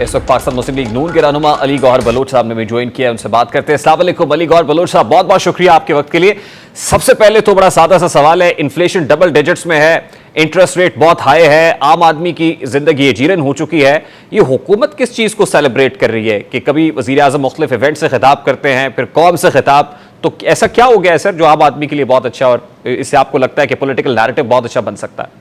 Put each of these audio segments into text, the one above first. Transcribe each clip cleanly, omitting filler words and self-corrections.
इस वक्त पाकिस्तान मुस्लिम लीग नून के रहनुमा अली गौहर बलोच साहब ने भी ज्वाइन किया है, उनसे बात करते हैं। अस्सलाम वालेकुम अली गौहर बलोच साहब, बहुत बहुत शुक्रिया आपके वक्त के लिए। सबसे पहले तो बड़ा सादा सा सवाल है, इन्फ्लेशन डबल डिजिट्स में है, इंटरेस्ट रेट बहुत हाई है, आम आदमी की जिंदगी जीरन हो चुकी है। ये हुकूमत किस चीज को सेलिब्रेट कर रही है कि कभी वजीर आजम मुख्तलिफ इवेंट से खिताब करते हैं, फिर कौम से खिताब, तो ऐसा क्या हो गया है सर जो आम आदमी के लिए बहुत अच्छा और इससे आपको लगता है कि पॉलिटिकल नैरेटिव बहुत अच्छा बन सकता है?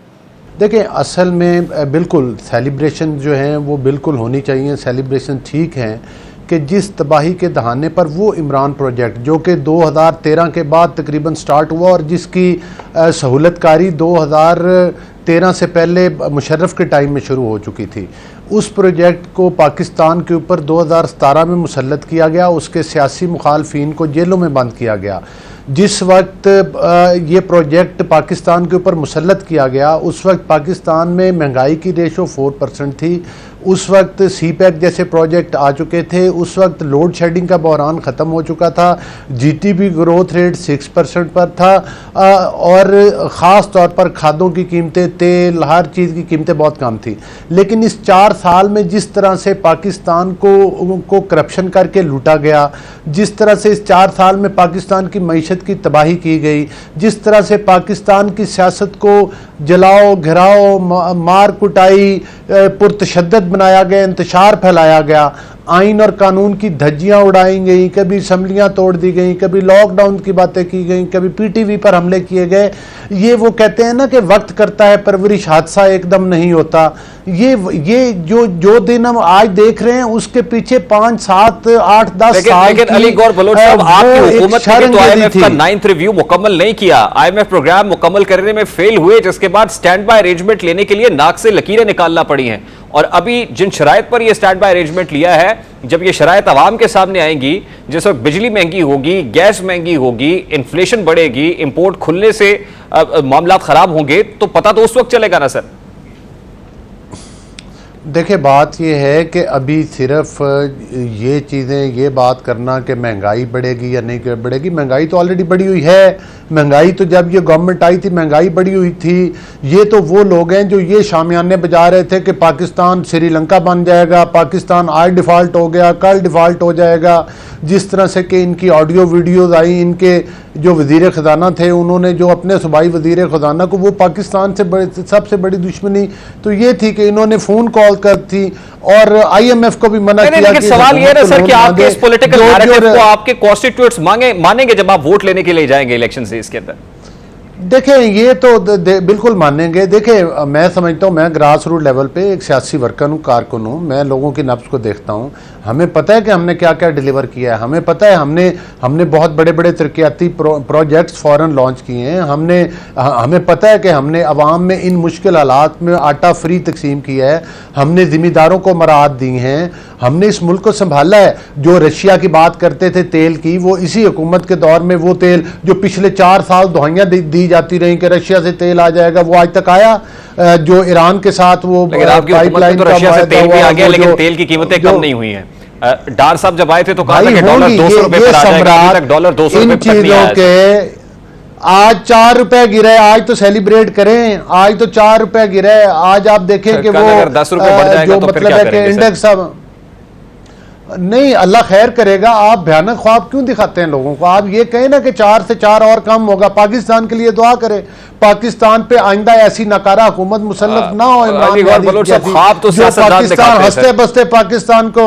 देखिए, असल में बिल्कुल सेलिब्रेशन जो हैं वो बिल्कुल होनी चाहिए। सेलिब्रेशन ठीक हैं कि जिस तबाही के दहाने पर वो इमरान प्रोजेक्ट जो कि 2013 के बाद तकरीबन स्टार्ट हुआ और जिसकी सहूलतकारी 2013 से पहले मुशर्रफ के टाइम में शुरू हो चुकी थी, उस प्रोजेक्ट को पाकिस्तान के ऊपर 2017 में मुसल्लत किया गया। उसके सियासी मुखालफिन को जेलों में बंद किया गया। जिस वक्त ये प्रोजेक्ट पाकिस्तान के ऊपर मुसल्लत किया गया, उस वक्त पाकिस्तान में महंगाई की रेशो 4% थी। उस वक्त CPEC जैसे प्रोजेक्ट आ चुके थे। उस वक्त लोड शेडिंग का बहरान ख़त्म हो चुका था। GDP ग्रोथ रेट 6% पर था और ख़ास तौर पर खादों की कीमतें, तेल, हर चीज़ की कीमतें बहुत कम थी। लेकिन इस 4 साल में जिस तरह से पाकिस्तान को करप्शन करके लूटा गया, जिस तरह से इस 4 साल में पाकिस्तान की मईशत की तबाही की गई, जिस तरह से पाकिस्तान की सियासत को जलाओ घिराओ, मार कुटाई, पुरतशद्दद बनाया गया, इंतशार फैलाया गया, आइन और कानून की धज्जियाँ उड़ाई गई, कभी असम्बलियाँ तोड़ दी गई, कभी लॉकडाउन की बातें की गई, कभी PTV पर हमले किए गए। ये वो कहते हैं ना कि वक्त करता है परवरिश, हादसा एकदम नहीं होता। ये जो दिन हम आज देख रहे हैं उसके पीछे 5, 7, 8, 10 साल लेकिन अली गौहर बलोच साहब, आपकी हुकूमत ने तो IMF का 9th रिव्यू मुकम्मल नहीं किया, IMF प्रोग्राम मुकम्मल करने में फेल हुए, जिसके बाद स्टैंड बाय अरेंजमेंट लेने के लिए नाक से लकीरें निकालना पड़ी हैं। और अभी जिन शराइत पर यह स्टैंड बाय अरेंजमेंट लिया है, जब ये शराइत आवाम के सामने आएंगी, जिस वक्त बिजली महंगी होगी, गैस महंगी होगी, इन्फ्लेशन बढ़ेगी, इंपोर्ट खुलने से मामला खराब होंगे, तो पता तो उस वक्त चलेगा ना सर। देखिए, बात यह है कि अभी सिर्फ ये चीज़ें, ये बात करना कि महंगाई बढ़ेगी या नहीं बढ़ेगी, महंगाई तो ऑलरेडी बढ़ी हुई है। महंगाई तो जब ये गवर्नमेंट आई थी महंगाई बढ़ी हुई थी। ये तो वो लोग हैं जो ये शामियाने बजा रहे थे कि पाकिस्तान श्रीलंका बन जाएगा, पाकिस्तान आज डिफ़ॉल्ट हो गया, कल डिफ़ॉल्ट हो जाएगा। जिस तरह से कि इनकी ऑडियो वीडियोज़ आई, इनके जो वज़ीर ख़जाना थे उन्होंने जो अपने सूबाई वज़ीर ख़जाना को, वो पाकिस्तान से सबसे बड़ी दुश्मनी तो ये थी कि इन्होंने फ़ोन कॉल कर थी और IMF को भी मना किया। लेकिन सवाल ये है सर कि आपके इस पॉलिटिकल नैरेटिव को आपके कॉन्स्टिट्यूएंट्स मानेंगे जब आप वोट लेने के लिए जाएंगे इलेक्शन से इसके अंदर? देखें, ये तो बिल्कुल मानेंगे। देखें, मैं समझता हूँ, मैं ग्रास रूट लेवल पे एक सियासी वर्कर हूँ, कारकुन हूँ, मैं लोगों की नब्ज़ को देखता हूँ। हमें पता है कि हमने क्या क्या डिलीवर किया है, हमें पता है हमने बहुत बड़े बड़े तरक्याती प्रोजेक्ट्स फ़ौरन लॉन्च किए हैं। हमें पता है कि हमने अवाम में इन मुश्किल हालात में आटा फ्री तकसीम किया है, हमने ज़िम्मेदारों को मराहत दी हैं, हमने इस मुल्क को संभाला है। जो रशिया की बात करते थे तेल की, वो इसी हुकूमत के दौर में वो तेल जो पिछले 4 साल दुआइयाँ दी जाती रही कि रशिया से तेल आ जाएगा, वो आज तक आया। जो ईरान के साथ वो पाइपलाइन तो रशिया से तेल भी आ गया, लेकिन तेल की कीमतें कम नहीं हुई हैं। डार साहब जब आए थे तो कहा था कि डॉलर 200 रुपए पर आ जाएगा, अभी तक डॉलर 200 रुपए तक नहीं आया। आज 4 रुपए गिरे, आज तो सेलिब्रेट करें, आज तो 4 रुपए गिरे। आज आप देखें कि वो 10 रुपए बढ़ जाएगा तो फिर क्या है कि करेंगे इंडेक्स नहीं, अल्लाह खैर करेगा। आप भयानक ख्वाब क्यों दिखाते हैं लोगों को? आप ये कहें ना कि 4 से 4 और कम होगा। पाकिस्तान के लिए दुआ करें, पाकिस्तान पे आइंदा ऐसी नकारा हुकूमत मुसल्लत ना हो जो पाकिस्तान हंसते बसते पाकिस्तान को।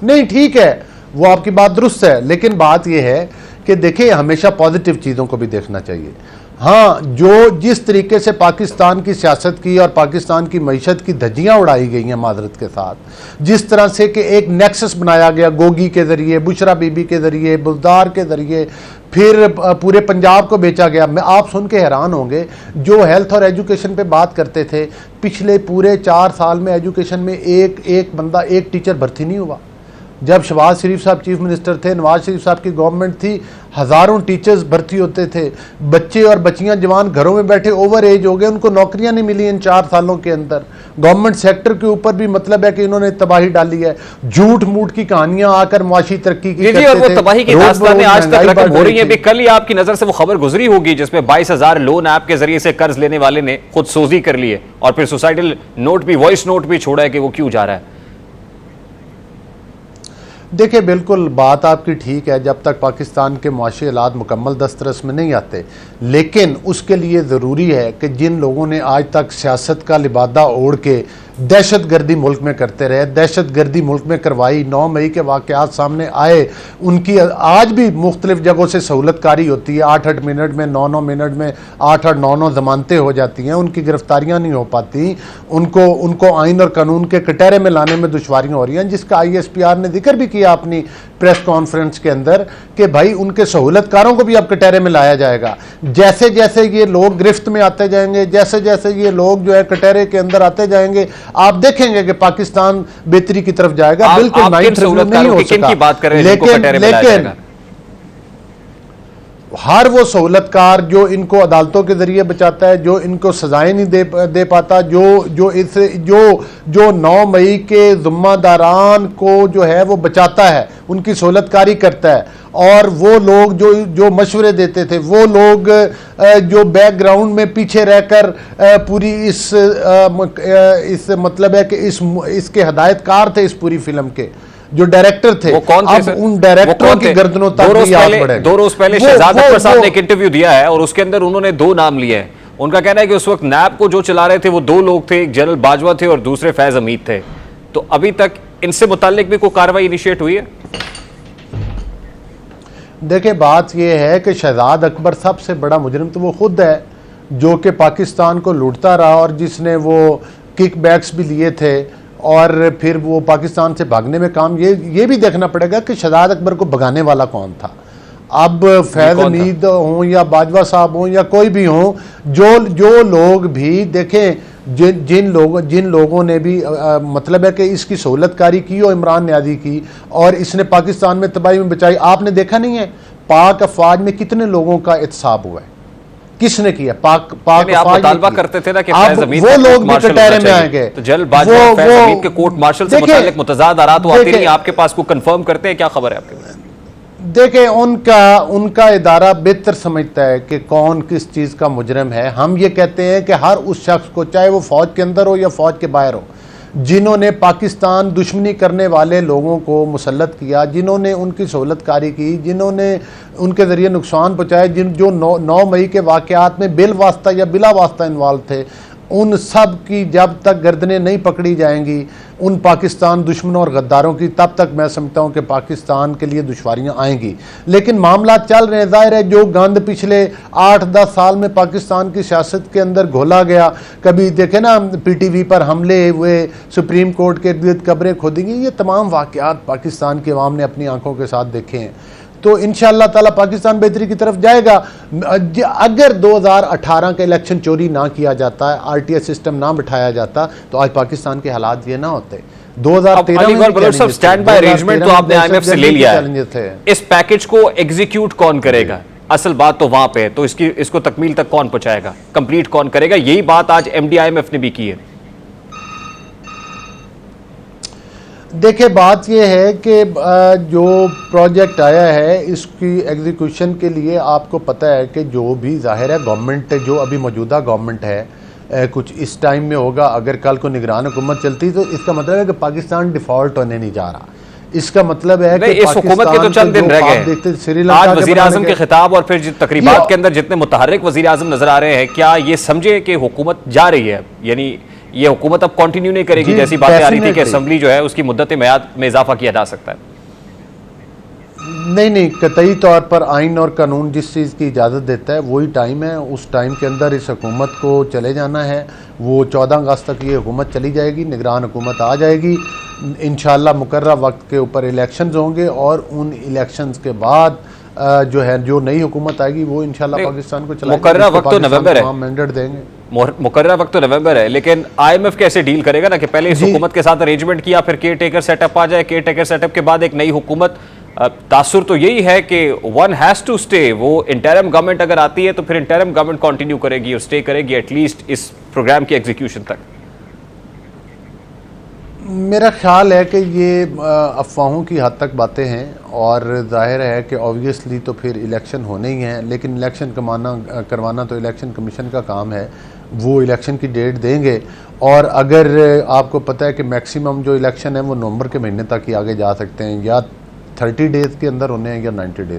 नहीं, ठीक है, वो आपकी बात दुरुस्त है, लेकिन बात यह है कि देखिए, हमेशा पॉजिटिव चीज़ों को भी देखना चाहिए। हाँ, जो जिस तरीके से पाकिस्तान की सियासत की और पाकिस्तान की मईशत की धज्जियाँ उड़ाई गई हैं माजरत के साथ, जिस तरह से कि एक नेक्सस बनाया गया गोगी के ज़रिए, बुशरा बीबी के ज़रिए, बुज़दार के ज़रिए, फिर पूरे पंजाब को बेचा गया। आप सुन के हैरान होंगे, जो हेल्थ और एजुकेशन पे बात करते थे, पिछले पूरे 4 साल में एजुकेशन में एक बंदा, एक टीचर भर्ती नहीं हुआ। जब शहबाज शरीफ साहब चीफ मिनिस्टर थे, नवाज शरीफ साहब की गवर्नमेंट थी, हज़ारों टीचर्स भर्ती होते थे। बच्चे और बच्चियां जवान घरों में बैठे ओवर एज हो गए, उनको नौकरियां नहीं मिली इन 4 सालों के अंदर। गवर्नमेंट सेक्टर के ऊपर भी मतलब है कि इन्होंने तबाही डाली है। झूठ मूठ की कहानियां आकर मुआशी तरक्की की और वो तबाही की दास्तानें आज तक रकम हो रही है। कल ही आपकी नजर से वो खबर गुजरी होगी जिसमें 22,000 लोन ऐप के जरिए से कर्ज लेने वाले ने खुद सोजी कर लिए और फिर सुसाइडल नोट भी, वॉइस नोट भी छोड़ा है कि वो क्यों जा रहा है। देखिए बिल्कुल बात आपकी ठीक है, जब तक पाकिस्तान के मुआशी हालात मुकम्मल दस्तरस में नहीं आते, लेकिन उसके लिए ज़रूरी है कि जिन लोगों ने आज तक सियासत का लिबादा ओढ़ के दहशत गर्दी मुल्क में करते रहे, दहशत गर्दी मुल्क में करवाई, 9 मई के वाक़यात सामने आए, उनकी आज भी मुख्तलिफ जगहों से सहूलतकारी होती है, 8-8 मिनट में, 9-9 मिनट में 8-8 9-9 ज़मानतें हो जाती हैं, उनकी गिरफ्तारियाँ नहीं हो पाती, उनको आइन और कानून के कटहरे में लाने में दुश्वारियाँ हो रही हैं, जिसका ISPR ने जिक्र भी किया अपनी प्रेस कॉन्फ्रेंस के अंदर कि भाई उनके सहूलतकारों को भी अब कटहरे में लाया जाएगा। जैसे जैसे ये लोग गिरफ्त में आते जाएंगे, जैसे जैसे ये लोग जो है कटहरे के अंदर आते जाएंगे, आप देखेंगे कि पाकिस्तान बेहतरी की तरफ जाएगा। बिल्कुल नहीं हो सका, लेकिन हर वो सहूलतकार जो इनको अदालतों के जरिए बचाता है, जो इनको सजाएं नहीं दे पाता, जो 9 मई के ज़िम्मेदारान को जो है वो बचाता है, उनकी सहूलतकारी करता है, और वो लोग जो मशवरे देते थे, वो लोग जो बैकग्राउंड में पीछे रहकर पूरी इस मतलब है कि इसके हदायतकार थे इस पूरी फिल्म के, जो डायरेक्टर थे, वो कौन थे? अब उन डायरेक्टरों की गर्दनों तक भी हाथ बढ़ेगा। 2 रोज पहले शहजाद अकबर साहब ने एक इंटरव्यू दिया है और उसके अंदर उन्होंने 2 नाम लिए हैं। उनका कहना है कि उस वक्त नैब को जो चला रहे थे वो 2 लोग थे, एक जनरल बाजवा थे और दूसरे फैज हमीद थे। तो अभी तक इनसे मुताल्लिक भी कोई कार्रवाई इनिशिएट हुई है? देखिए बात यह है कि शहजाद अकबर सबसे बड़ा मुजरिम तो वो खुद है, जो कि पाकिस्तान को लूटता रहा और जिसने वो किकबैक्स भी लिए थे और फिर वो पाकिस्तान से भागने में काम, ये भी देखना पड़ेगा कि शहजाद अकबर को भगाने वाला कौन था। अब फैज़ हमीद हों या बाजवा साहब हों या कोई भी हों, जो लोग भी देखें, जिन लोगों ने भी मतलब है कि इसकी सहूलतकारी की और इमरान न्याजी की और इसने पाकिस्तान में तबाही में बचाई, आपने देखा नहीं है पाक अफवाज में कितने लोगों का एहतसाब हुआ है, किसने किया? पाक आप मुतालबा करते थे ना कि फैज़ हमीद वो लोग भी कटहरे में आएंगे, तो जल्द बाजवा फैज़ हमीद के कोर्ट मार्शल से मुताल्लिक मुतज़ाद आरात आती नहीं, आपके पास को कंफर्म करते हैं? क्या खबर है आपके पास? देखें उनका इदारा बेहतर समझता है कि कौन किस चीज़ का मुजरिम है। हम ये कहते हैं कि हर उस शख्स को, चाहे वो फ़ौज के अंदर हो या फ़ौज के बाहर हो, जिन्होंने पाकिस्तान दुश्मनी करने वाले लोगों को मुसल्लत किया, जिन्होंने उनकी सहूलतकारी की, जिन्होंने उनके ज़रिए नुकसान पहुँचाए, जो 9 मई के वाक़यात में बिल वास्ता या बिला वास्ता इन्वॉल्व थे, उन सब की जब तक गर्दनें नहीं पकड़ी जाएंगी, उन पाकिस्तान दुश्मनों और गद्दारों की, तब तक मैं समझता हूँ कि पाकिस्तान के लिए दुश्वारियाँ आएंगी। लेकिन मामला चल रहे हैं, ज़ाहिर है जो गंद पिछले 8-10 साल में पाकिस्तान की सियासत के अंदर घोला गया, कभी देखे ना PTV पर हमले हुए, सुप्रीम कोर्ट के इर्द गिर्द कब्रें खोदेंगी, ये तमाम वाक़यात पाकिस्तान की अवाम ने अपनी आंखों के साथ देखे हैं। तो इंशाअल्लाह ताला पाकिस्तान बेहतरी की तरफ जाएगा। अगर 2018 का इलेक्शन चोरी ना किया जाता, RTS सिस्टम ना बिठाया जाता, तो आज पाकिस्तान के हालात ये ना होते। 2013 स्टैंड बाय अरेंजमेंट तो आपने IMF से ले लिया है, इस पैकेज को एग्जीक्यूट कौन करेगा? असल बात तो वहां पे है, तो इसको तकमील तक कौन पहुंचाएगा, कंप्लीट कौन करेगा? यही बात आज MD IMF ने भी की है। देखिए बात यह है कि जो प्रोजेक्ट आया है इसकी एग्जीक्यूशन के लिए आपको पता है कि जो भी ज़ाहिर है गवर्नमेंट, जो अभी मौजूदा गवर्नमेंट है, कुछ इस टाइम में होगा। अगर कल को निगरान हुकूमत चलती तो इसका मतलब है कि पाकिस्तान डिफ़ॉल्ट होने नहीं जा रहा। इसका मतलब है कि इस हुकूमत के तो चंद दिन रह गए, आज वज़ीर आज़म के खिताब और फिर तकरीबात के अंदर जितने मुतहर्रिक वज़ीर आज़म नजर आ रहे हैं, क्या ये समझे कि हुकूमत जा रही है, यानी ये हुकूमत अब कंटिन्यू नहीं करेगी? जैसी बातें आ रही थी कि असेंबली जो है उसकी मुद्दत मेयाद में इजाफा किया जा सकता है। नहीं, कतई तौर पर आइन और कानून जिस चीज़ की इजाज़त देता है वही टाइम है, उस टाइम के अंदर इस हुकूमत को चले जाना है। वो 14 अगस्त तक ये हुकूमत चली जाएगी, निगरान हुकूमत आ जाएगी, इंशाअल्लाह मुकर्रर वक्त के ऊपर इलेक्शंस होंगे और उन इलेक्शंस के बाद जो है जो नई हुकूमत आएगी वो इंशाअल्लाह पाकिस्तान को चलाएगी। मुकर्रर वक्त तो नवंबर है, मैंडेट देंगे, मुकर्रर वक्त तो नवंबर है, लेकिन IMF कैसे डील करेगा ना कि पहले इस हुकूमत के साथ अरेंजमेंट किया, फिर केयर टेकर सेटअप आ जाए, केयर टेकर सेटअप के बाद एक नई हुकूमत। तासुर तो यही है कि वन हैज़ टू स्टे। वो इंटरिम गवर्नमेंट अगर आती है तो फिर इंटरिम गवर्नमेंट कंटिन्यू करेगी और स्टे करेगी एटलीस्ट इस प्रोग्राम की एग्जीक्यूशन तक। मेरा ख्याल है कि ये अफवाहों की हद तक बातें हैं और जाहिर है कि ऑब्वियसली तो फिर इलेक्शन होने ही हैं, लेकिन इलेक्शन करवाना तो इलेक्शन कमीशन का काम है, वो इलेक्शन की डेट देंगे। और अगर आपको पता है कि मैक्सिमम जो इलेक्शन है वो नवंबर के महीने तक ही आगे जा सकते हैं, या 30 डेज़ के अंदर होने हैं या 90 डेज़